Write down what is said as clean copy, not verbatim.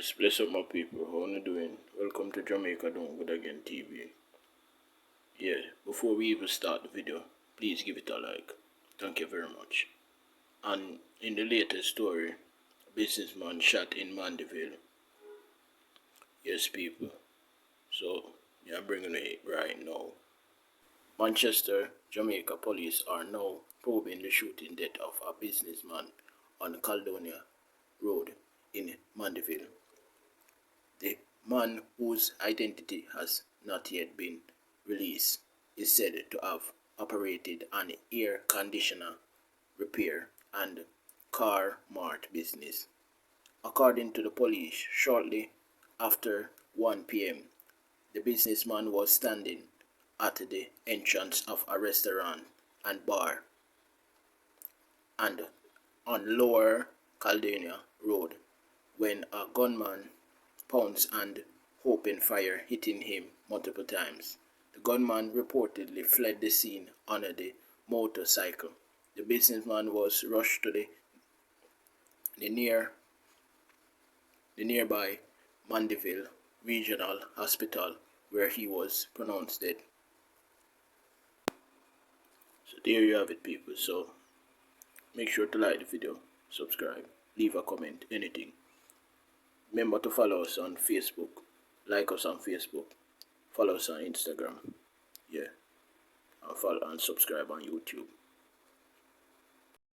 Yes, bless up my people. How you doing? Welcome to Jamaica Don't Good Again TV. Yeah, before we even start the video, please give it a like. Thank you very much. And in the latest story, a businessman shot in Mandeville. Yes, people. So, yeah, I'm bringing it right now. Manchester, Jamaica police are now probing the shooting death of a businessman on Caledonia Road in Mandeville. The man, whose identity has not yet been released, is said to have operated an air conditioner repair and car mart business. According to the police, shortly after 1 p.m., the businessman was standing at the entrance of a restaurant and bar and on Lower Caledonia Road when a gunman pounced and opened fire, hitting him multiple times. The gunman reportedly fled the scene on the motorcycle. The businessman was rushed to the nearby Mandeville Regional Hospital, where he was pronounced dead. So there you have it, people. So make sure to like the video, subscribe, leave a comment, anything. Remember to follow us on Facebook, like us on Facebook, follow us on Instagram, yeah, and follow and subscribe on YouTube.